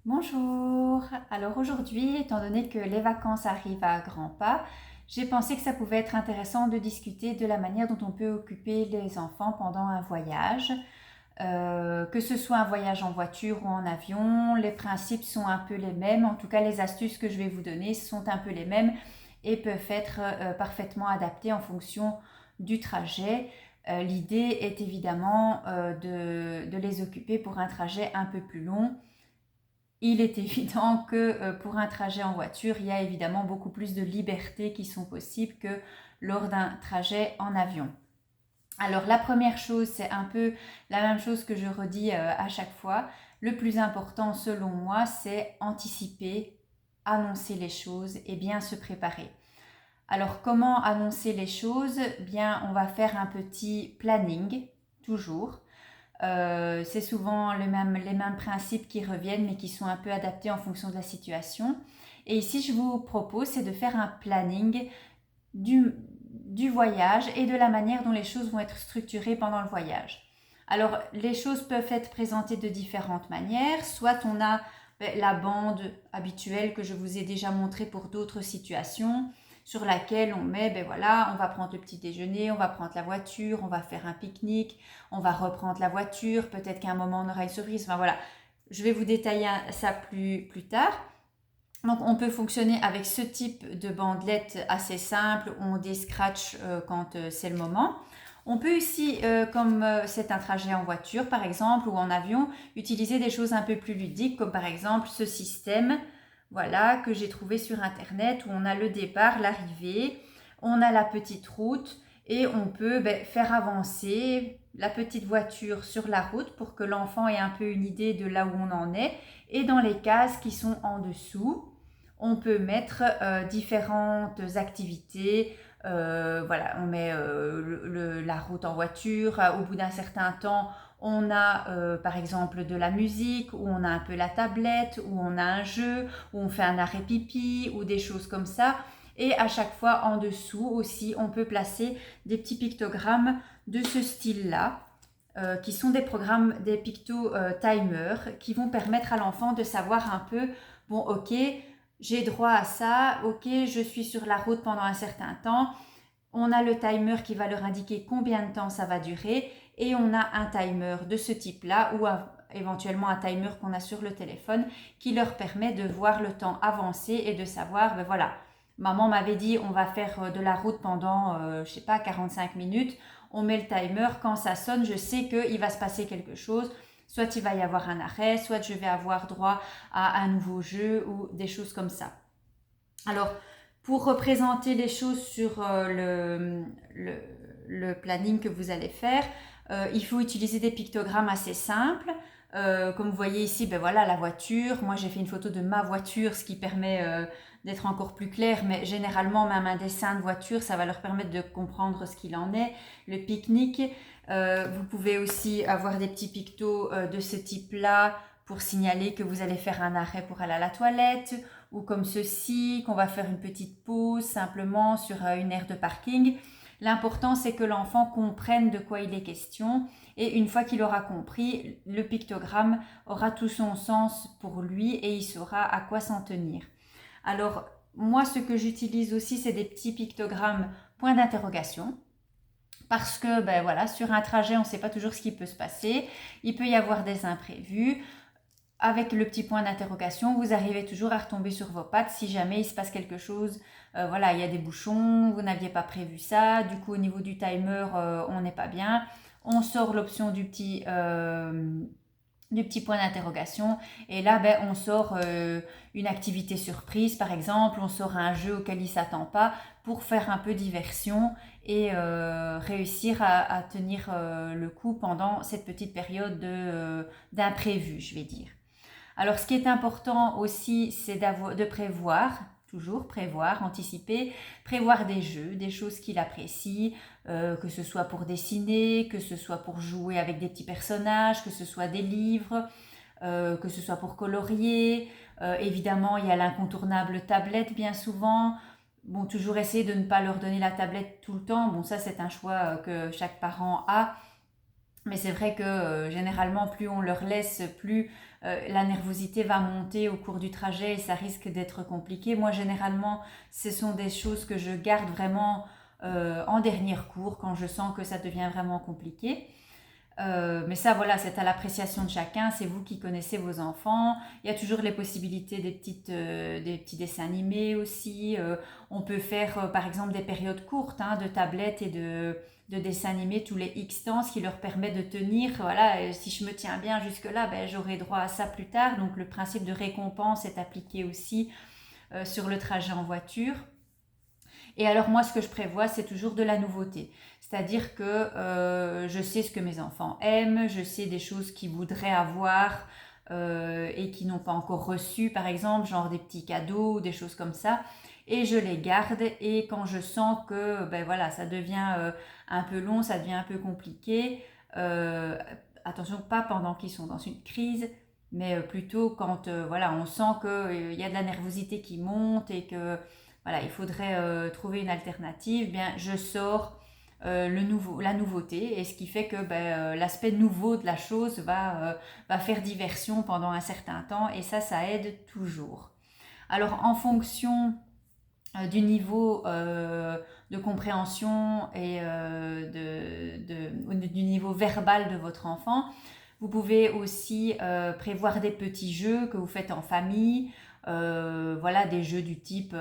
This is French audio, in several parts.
Bonjour. Alors aujourd'hui, étant donné que les vacances arrivent à grands pas, j'ai pensé que ça pouvait être intéressant de discuter de la manière dont on peut occuper les enfants pendant un voyage. Que ce soit un voyage en voiture ou en avion, les principes sont un peu les mêmes. En tout cas, les astuces que je vais vous donner sont un peu les mêmes et peuvent être parfaitement adaptées en fonction du trajet. L'idée est évidemment de les occuper pour un trajet un peu plus long. Il est évident que pour un trajet en voiture, il y a évidemment beaucoup plus de libertés qui sont possibles que lors d'un trajet en avion. Alors la première chose, c'est un peu la même chose que je redis à chaque fois. Le plus important selon moi, c'est anticiper, annoncer les choses et bien se préparer. Alors comment annoncer les choses? Bien, on va faire un petit planning, toujours. C'est souvent les mêmes principes qui reviennent, mais qui sont un peu adaptés en fonction de la situation. Et ici, je vous propose, c'est de faire un planning du voyage et de la manière dont les choses vont être structurées pendant le voyage. Alors, les choses peuvent être présentées de différentes manières. Soit on a la bande habituelle que je vous ai déjà montrée pour d'autres situations, sur laquelle on met, voilà, on va prendre le petit déjeuner, on va prendre la voiture, on va faire un pique-nique, on va reprendre la voiture, peut-être qu'à un moment on aura une surprise. Enfin voilà, je vais vous détailler ça plus tard. Donc on peut fonctionner avec ce type de bandelette assez simple où on déscratche quand c'est le moment. On peut aussi, comme c'est un trajet en voiture par exemple ou en avion, utiliser des choses un peu plus ludiques comme par exemple ce système, voilà, que j'ai trouvé sur internet où on a le départ, l'arrivée, on a la petite route et on peut faire avancer la petite voiture sur la route pour que l'enfant ait un peu une idée de là où on en est. Et dans les cases qui sont en dessous, on peut mettre différentes activités. Voilà, on met la route en voiture. Au bout d'un certain temps, on a par exemple de la musique, ou on a un peu la tablette, ou on a un jeu, ou on fait un arrêt pipi, ou des choses comme ça. Et à chaque fois en dessous aussi, on peut placer des petits pictogrammes de ce style-là. Qui sont des pictos timers qui vont permettre à l'enfant de savoir un peu, bon ok, j'ai droit à ça, ok, je suis sur la route pendant un certain temps, on a le timer qui va leur indiquer combien de temps ça va durer et on a un timer de ce type-là ou éventuellement un timer qu'on a sur le téléphone qui leur permet de voir le temps avancer et de savoir, ben voilà, maman m'avait dit on va faire de la route pendant, je sais pas, 45 minutes, on met le timer, quand ça sonne, je sais qu'il va se passer quelque chose, soit il va y avoir un arrêt, soit je vais avoir droit à un nouveau jeu ou des choses comme ça. Alors, pour représenter les choses sur le planning que vous allez faire, il faut utiliser des pictogrammes assez simples. Comme vous voyez ici, ben voilà la voiture. Moi, j'ai fait une photo de ma voiture, ce qui permet d'être encore plus clair. Mais généralement, même un dessin de voiture, ça va leur permettre de comprendre ce qu'il en est. Le pique-nique. Vous pouvez aussi avoir des petits pictos de ce type-là pour signaler que vous allez faire un arrêt pour aller à la toilette, ou comme ceci, qu'on va faire une petite pause simplement sur une aire de parking. L'important, c'est que l'enfant comprenne de quoi il est question, et une fois qu'il aura compris, le pictogramme aura tout son sens pour lui et il saura à quoi s'en tenir. Alors, moi, ce que j'utilise aussi, c'est des petits pictogrammes point d'interrogation. Parce que voilà, sur un trajet, on ne sait pas toujours ce qui peut se passer. Il peut y avoir des imprévus. Avec le petit point d'interrogation, vous arrivez toujours à retomber sur vos pattes si jamais il se passe quelque chose. Voilà, il y a des bouchons, vous n'aviez pas prévu ça, du coup au niveau du timer, on n'est pas bien. On sort l'option du petit point d'interrogation et là on sort une activité surprise par exemple, on sort un jeu auquel il ne s'attend pas pour faire un peu diversion et réussir à tenir le coup pendant cette petite période d'imprévu, je vais dire. Alors, ce qui est important aussi, c'est de prévoir, toujours prévoir, anticiper, prévoir des jeux, des choses qu'il apprécie, que ce soit pour dessiner, que ce soit pour jouer avec des petits personnages, que ce soit des livres, que ce soit pour colorier. Évidemment, il y a l'incontournable tablette bien souvent. Bon, toujours essayer de ne pas leur donner la tablette tout le temps. Bon, ça, c'est un choix que chaque parent a. Mais c'est vrai que généralement, plus on leur laisse, plus la nervosité va monter au cours du trajet et ça risque d'être compliqué. Moi, généralement, ce sont des choses que je garde vraiment en dernier recours quand je sens que ça devient vraiment compliqué. Mais ça, voilà, c'est à l'appréciation de chacun. C'est vous qui connaissez vos enfants. Il y a toujours les possibilités des petits dessins animés aussi. On peut faire, par exemple, des périodes courtes de tablettes et de dessins animés tous les X temps, ce qui leur permet de tenir. Voilà, si je me tiens bien jusque-là, ben, j'aurai droit à ça plus tard. Donc, le principe de récompense est appliqué aussi sur le trajet en voiture. Et alors moi, ce que je prévois, c'est toujours de la nouveauté. C'est-à-dire que je sais ce que mes enfants aiment, je sais des choses qu'ils voudraient avoir et qui n'ont pas encore reçu, par exemple, genre des petits cadeaux ou des choses comme ça. Et je les garde et quand je sens que ben voilà, ça devient un peu long, ça devient un peu compliqué, euh, attention, pas pendant qu'ils sont dans une crise, mais plutôt quand voilà, on sent qu'il y a de la nervosité qui monte et que voilà, il faudrait trouver une alternative, bien je sors la nouveauté et ce qui fait que l'aspect nouveau de la chose va faire diversion pendant un certain temps et ça aide toujours. Alors en fonction du niveau de compréhension et du niveau verbal de votre enfant, vous pouvez aussi prévoir des petits jeux que vous faites en famille. Voilà, des jeux du type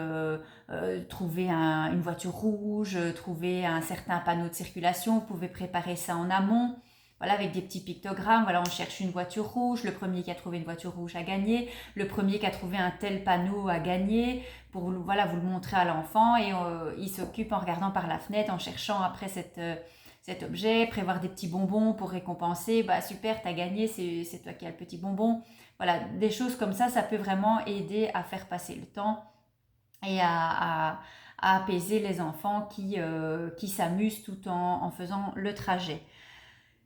trouver une voiture rouge, trouver un certain panneau de circulation. Vous pouvez préparer ça en amont. Voilà, avec des petits pictogrammes. Voilà, on cherche une voiture rouge. Le premier qui a trouvé une voiture rouge a gagné. Le premier qui a trouvé un tel panneau a gagné. Pour voilà, vous le montrer à l'enfant et il s'occupe en regardant par la fenêtre, en cherchant après cet objet, prévoir des petits bonbons pour récompenser. Bah super, t'as gagné, c'est toi qui as le petit bonbon. Voilà, des choses comme ça peut vraiment aider à faire passer le temps et à apaiser les enfants qui s'amusent tout en faisant le trajet.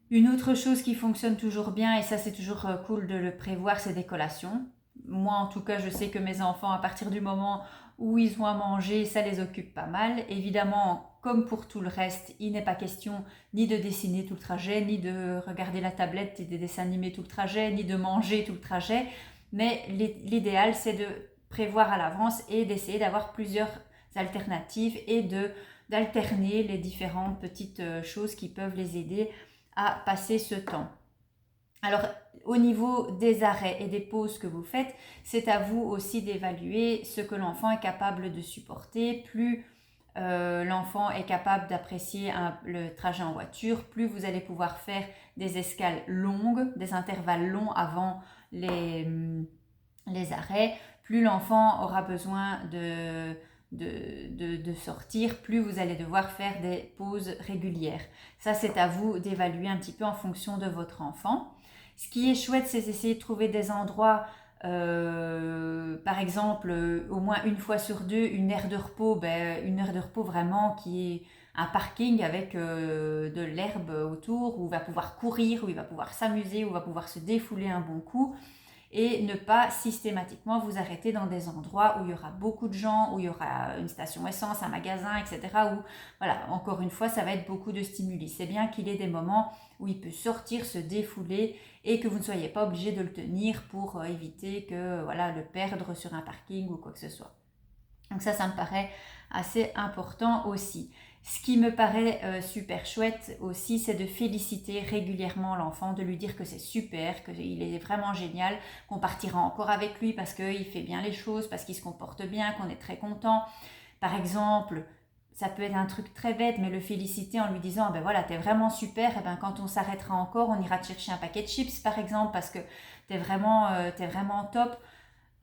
Une autre chose qui fonctionne toujours bien, et ça c'est toujours cool de le prévoir, c'est des collations. Moi en tout cas, je sais que mes enfants, à partir du moment où ils ont à manger, ça les occupe pas mal. Évidemment, comme pour tout le reste, il n'est pas question ni de dessiner tout le trajet, ni de regarder la tablette et des dessins animés tout le trajet, ni de manger tout le trajet. Mais l'idéal, c'est de prévoir à l'avance et d'essayer d'avoir plusieurs alternatives et d'alterner les différentes petites choses qui peuvent les aider à passer ce temps. Alors, au niveau des arrêts et des pauses que vous faites, c'est à vous aussi d'évaluer ce que l'enfant est capable de supporter. Plus l'enfant est capable d'apprécier le trajet en voiture, plus vous allez pouvoir faire des escales longues, des intervalles longs avant les arrêts. Plus l'enfant aura besoin de sortir, plus vous allez devoir faire des pauses régulières. Ça, c'est à vous d'évaluer un petit peu en fonction de votre enfant. Ce qui est chouette, c'est d'essayer de trouver des endroits, par exemple, au moins une fois sur deux, une aire de repos, une aire de repos vraiment qui est un parking avec de l'herbe autour, où il va pouvoir courir, où il va pouvoir s'amuser, où il va pouvoir se défouler un bon coup et ne pas systématiquement vous arrêter dans des endroits où il y aura beaucoup de gens, où il y aura une station essence, un magasin, etc. Où, voilà, encore une fois, ça va être beaucoup de stimuli. C'est bien qu'il ait des moments où il peut sortir, se défouler et que vous ne soyez pas obligé de le tenir pour éviter que, voilà, le perdre sur un parking ou quoi que ce soit. Donc ça me paraît assez important aussi. Ce qui me paraît super chouette aussi, c'est de féliciter régulièrement l'enfant, de lui dire que c'est super, qu'il est vraiment génial, qu'on partira encore avec lui parce qu'il fait bien les choses, parce qu'il se comporte bien, qu'on est très content. Par exemple, ça peut être un truc très bête, mais le féliciter en lui disant ah ben voilà, t'es vraiment super, et ben quand on s'arrêtera encore, on ira te chercher un paquet de chips par exemple, parce que t'es vraiment top.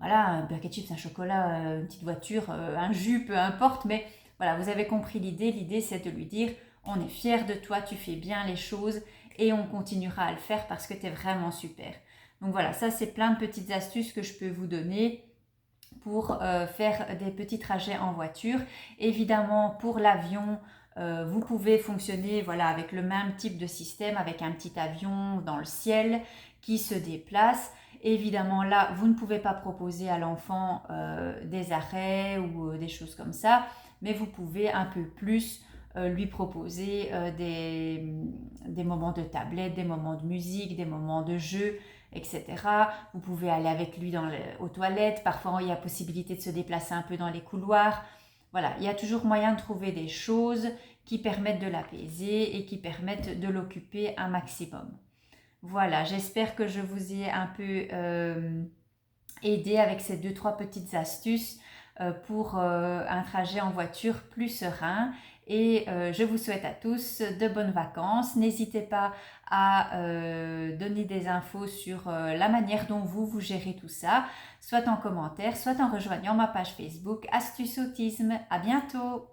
Voilà, un paquet de chips, un chocolat, une petite voiture, un jus, peu importe, mais voilà, vous avez compris l'idée. L'idée, c'est de lui dire, on est fier de toi, tu fais bien les choses et on continuera à le faire parce que tu es vraiment super. Donc voilà, ça c'est plein de petites astuces que je peux vous donner pour faire des petits trajets en voiture. Évidemment, pour l'avion, vous pouvez fonctionner voilà, avec le même type de système, avec un petit avion dans le ciel qui se déplace. Évidemment, là, vous ne pouvez pas proposer à l'enfant des arrêts ou des choses comme ça, mais vous pouvez un peu plus lui proposer des moments de tablette, des moments de musique, des moments de jeu, etc. Vous pouvez aller avec lui aux toilettes. Parfois, il y a possibilité de se déplacer un peu dans les couloirs. Voilà, il y a toujours moyen de trouver des choses qui permettent de l'apaiser et qui permettent de l'occuper un maximum. Voilà, j'espère que je vous ai un peu aidé avec ces 2-3 petites astuces pour un trajet en voiture plus serein. Et je vous souhaite à tous de bonnes vacances. N'hésitez pas à donner des infos sur la manière dont vous gérez tout ça, soit en commentaire, soit en rejoignant ma page Facebook Astuces Autisme. À bientôt!